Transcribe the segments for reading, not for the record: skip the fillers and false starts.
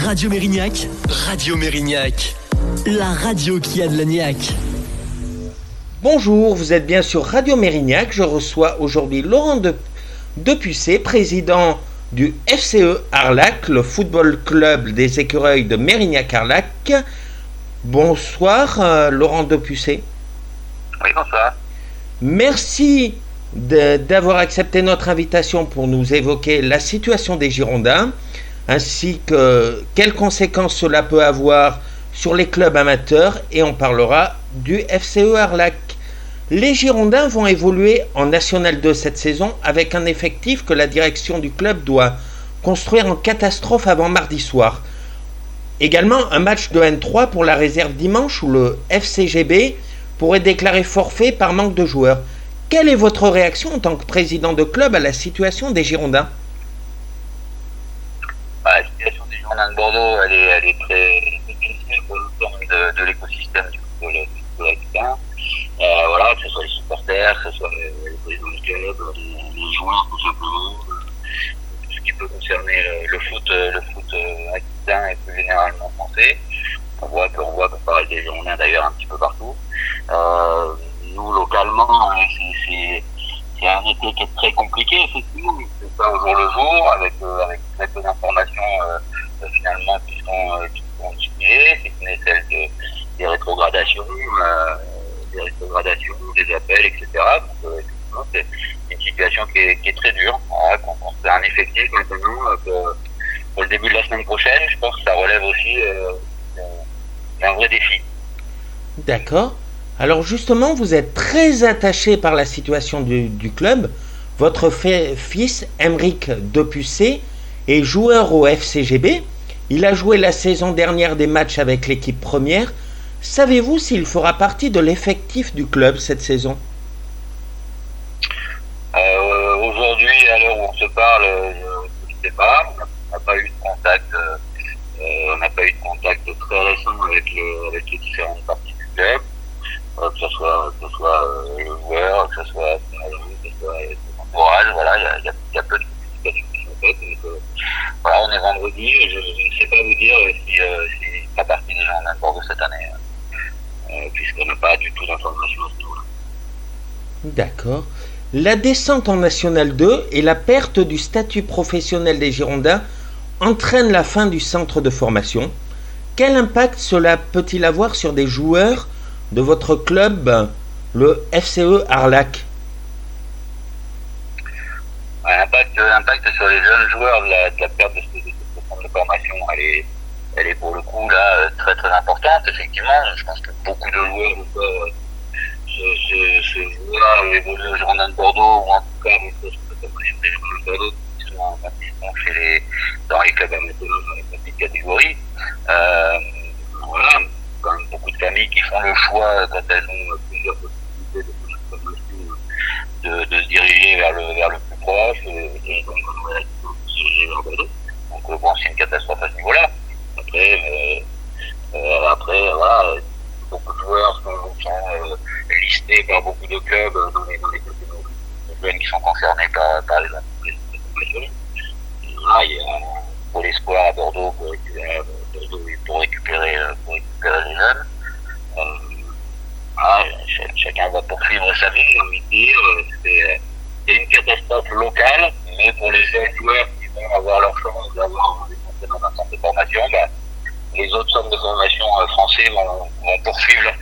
Radio Mérignac, la radio qui a de la niaque. Bonjour, vous êtes bien sur Radio Mérignac. Je reçois aujourd'hui Laurent Depucé, président du FCE Arlac, le football club des écureuils de Mérignac-Arlac. Bonsoir, Laurent Depucé. Oui, bonsoir. Merci d'avoir accepté notre invitation pour nous évoquer la situation des Girondins, ainsi que quelles conséquences cela peut avoir sur les clubs amateurs, et on parlera du FCE Arlac. Les Girondins vont évoluer en National 2 cette saison avec un effectif que la direction du club doit construire en catastrophe avant mardi soir. Également un match de N3 pour la réserve dimanche où le FCGB pourrait déclarer forfait par manque de joueurs. Quelle est votre réaction en tant que président de club à la situation des Girondins ? La situation des Girondins de Bordeaux, elle est très difficile pour l'ensemble de l'écosystème du football aquitain. Voilà, que ce soit les supporters, que ce soit les présidents du club, les joueurs tout simplement, tout ce qui peut concerner le foot aquitain et plus généralement français. On voit qu'on parle des Girondins d'ailleurs un petit peu partout. Nous localement, c'est un été qui est très compliqué, effectivement. C'est pas au jour le jour, avec très peu d'informations finalement qui sont distribuées, si ce n'est celle des rétrogradations, des appels, etc. Donc effectivement, c'est une situation qui est très dure. Voilà, qu'on fait un effectif maintenant pour le début de la semaine prochaine. Je pense que ça relève aussi un vrai défi. D'accord. Alors justement, vous êtes très attaché par la situation du club. Votre fils, Aymeric Depucé, est joueur au FCGB. Il a joué la saison dernière des matchs avec l'équipe première. Savez-vous s'il fera partie de l'effectif du club cette saison ? Aujourd'hui, à l'heure où on se parle, je ne sais pas. On n'a pas eu de contact. On n'a pas eu de contact très récent avec les différentes parties du club. Que ce soit le joueur, que ce soit son entourage, voilà, il y a peu de communications qui sont faites. Donc, voilà, on est vendredi, et je ne sais pas vous dire si la partie des gens n'importe de cette année, puisqu'on n'a pas du tout d'informations à ce niveau-là. D'accord. La descente en National 2 et la perte du statut professionnel des Girondins entraînent la fin du centre de formation. Quel impact cela peut-il avoir sur des joueurs de votre club, le FCE Arlac ? L'impact sur les jeunes joueurs de la perte de ce centre de formation, elle est pour le coup là très très importante. Effectivement, je pense que beaucoup de joueurs se voient évoluer aux Girondins de Bordeaux, ou en tout cas des Girondins de Bordeaux qui sont dans les clubs amateurs, dans les petites catégories. Voilà, quand même beaucoup de familles qui font le choix, quand elles ont plusieurs possibilités de formation, de se diriger vers le plus proche, et donc se diriger vers Bordeaux. Donc bon, c'est une catastrophe à ce niveau-là. Après, voilà, beaucoup de joueurs sont listés par beaucoup de clubs dans les catégories de jeunes qui sont concernés par les entreprises de formation. Là, il y a pour l'espoir à Bordeaux pour récupérer les jeunes. Chacun va poursuivre sa vie, j'ai envie de dire. C'est une catastrophe locale, mais pour les jeunes joueurs qui vont avoir leur chance d'avoir des conseils dans un centre de formation, les autres centres de formation français vont poursuivre leur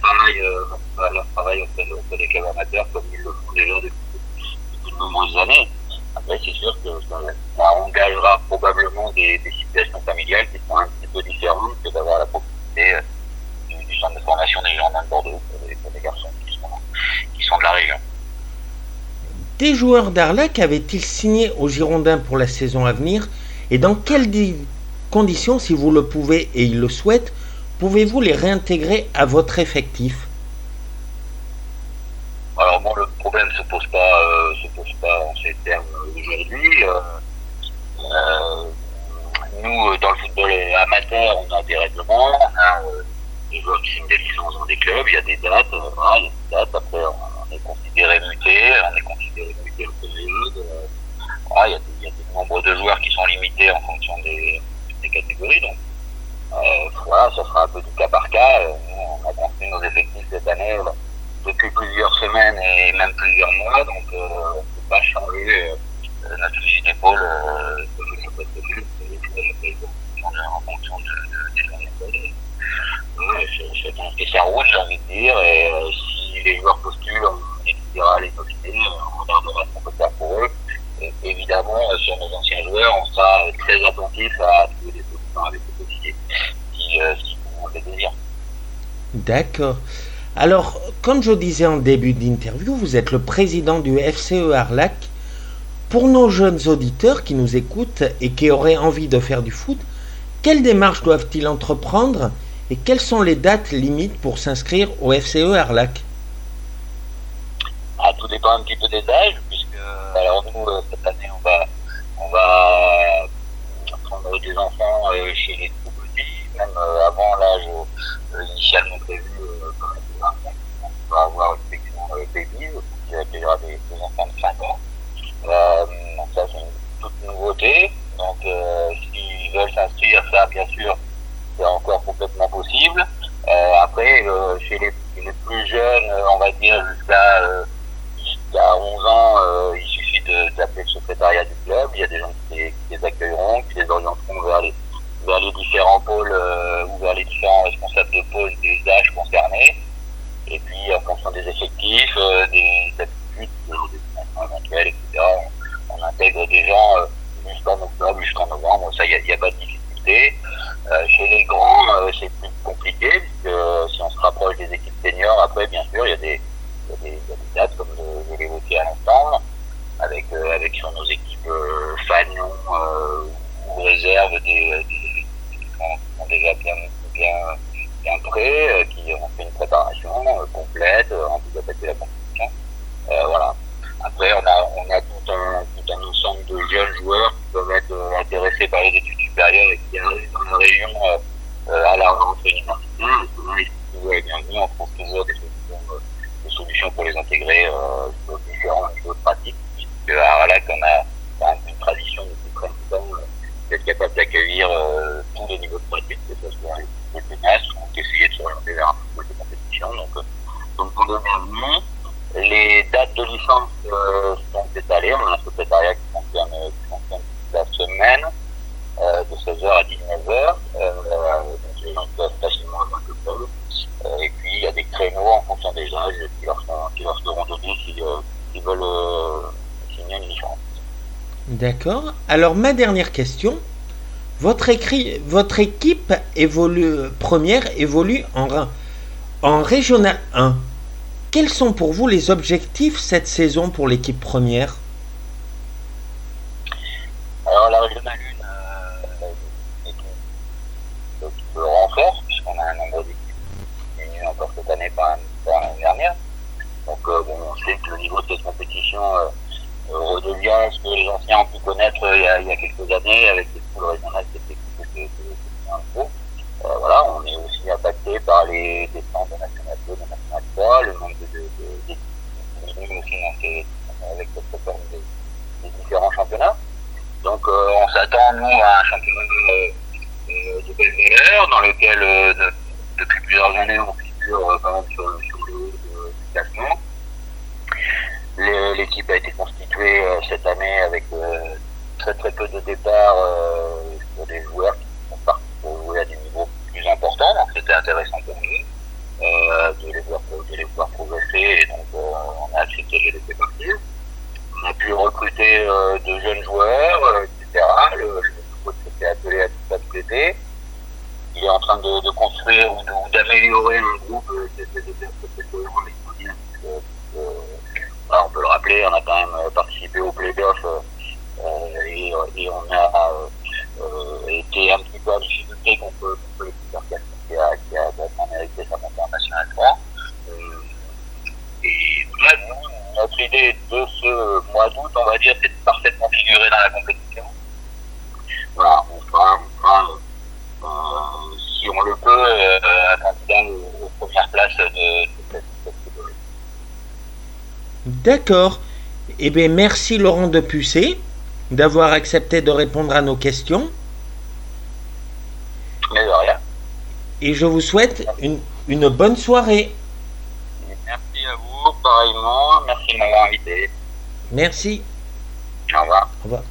travail auprès des clubs amateurs comme ils le font déjà depuis de nombreuses années. Après, c'est sûr que ça engagera probablement des situations familiales qui sont un petit peu différentes que d'avoir la proximité du centre de formation des Girondins de Bordeaux pour des garçons qui sont de la région. Des joueurs d'Arlac avaient-ils signé aux Girondins pour la saison à venir, et dans quelles conditions, si vous le pouvez et ils le souhaitent, pouvez-vous les réintégrer à votre effectif ? Alors bon, le problème se pose pas en ces termes aujourd'hui. Nous, dans le football amateur, on a des règlements, on a des joueurs qui signent des licences dans des clubs, il y a des dates, après on est considéré muté en période. Il y a des nombres de joueurs qui sont limités en fonction des catégories, donc peu du cas par cas. Nous, on a construit nos effectifs cette année depuis plusieurs semaines et même plusieurs mois, donc on ne peut pas changer notre fusil d'épaule en fonction des journées. C'est ça roule, j'ai envie de dire, et si les joueurs postulent, on étudiera les dossiers, on regardera ce qu'on peut faire pour eux. Et évidemment, sur nos anciens joueurs, on sera très attentif à trouver des solutions avec les dossiers si on le désire. D'accord. Alors, comme je disais en début d'interview, vous êtes le président du FCE Arlac. Pour nos jeunes auditeurs qui nous écoutent et qui auraient envie de faire du foot, quelles démarches doivent-ils entreprendre et quelles sont les dates limites pour s'inscrire au FCE Arlac? Tout dépend un petit peu des âges, puisque alors nous, cette année, on va prendre des enfants chez les tout petits, même avant l'âge initialement prévu. On va avoir une section baby, qui accueillera des enfants de 5 ans. Donc ça, c'est une toute nouveauté. Donc s'ils veulent s'inscrire, ça, bien sûr, c'est encore complètement possible. Après, chez les plus jeunes, on va dire jusqu'à 11 ans, il suffit d'appeler le secrétariat du club. Il y a des gens qui les accueilleront, qui les orienteront vers les différents pôles ou vers les différents responsables de pôle des âges concernés. Et puis, en fonction des effectifs, des aptitudes, des financements éventuels, etc., on intègre des gens jusqu'en octobre, jusqu'en novembre. Ça, il n'y a pas de difficulté. Chez les grands, c'est plus compliqué, puisque si on se rapproche des équipes seniors, après, bien sûr, il y a des dates, comme je l'évoquais à l'instant, avec sur nos équipes Fagnon ou réserve des qui sont déjà bien prêts, qui ont fait une préparation complète, en plus d'attaquer la compétition. Voilà. Après, on a tout un ensemble de jeunes joueurs qui peuvent être intéressés par les études supérieures et qui arrivent dans la région à la rentrée universitaire. Et souvent, ils sont toujours bienvenus. On trouve toujours des solutions pour les intégrer aux différents niveaux de pratique. Puisque à Arlac, on a quand même une tradition depuis très longtemps d'être capable d'accueillir tous les niveaux de pratique, que ce soit les tenaces ou d'essayer de s'orienter vers un peu de compétition. Donc on est bienvenus. Les dates de licence sont étalées. On a un secrétariat qui fonctionne la semaine de 16h à 19h. Donc les gens peuvent facilement avoir le club. Et puis il y a des créneaux en fonction des âges qui leur seront donnés s'ils veulent signer une licence. D'accord. Alors ma dernière question. Votre équipe première évolue en Régional 1. Quels sont pour vous les objectifs cette saison pour l'équipe première? Alors la Régionale 1 est une équipe renforce, puisqu'on a un nombre d'équipes diminué encore cette année par l'année dernière. Donc on sait que le niveau de cette compétition redevient ce que les anciens ont pu connaître il y a quelques années avec les poules régionales qui étaient un gros. Voilà, on est aussi impacté par les descentes de National 2, de National 3, le nombre d'équipes aussi avec cette réforme des différents championnats. Donc on s'attend, nous, à un championnat de belle valeur dans lequel depuis plusieurs années on figure quand même sur le haut du classement. L'équipe a été constituée cette année avec très très peu de départs pour des joueurs qui sont partis pour jouer à des niveaux plus importants, donc c'était intéressant pour nous de les voir progresser, et donc on a accepté de les laisser partir. On a pu recruter de jeunes joueurs, etc. Le coach s'était attelé à tout ça tout l'été. Il est en train de construire ou d'améliorer un groupe qui était peut-être cohérent avec nous bien. On peut le rappeler, on a quand même participé au play-off et on a été un petit peu en difficulté contre l'équipe d'Arcachon qui a mérité sa montée en National 3. Et voilà, notre idée de ce mois d'août, on va dire, c'est de parfaitement figurer dans la compétition. Voilà, on fera si on le peut, un candidat aux premières places de cette catégorie. D'accord. Eh bien, merci Laurent Depucé d'avoir accepté de répondre à nos questions. Mais de rien. et je vous souhaite une bonne soirée. Merci à vous, pareillement. Merci de m'avoir invité. Merci. Au revoir. Au revoir.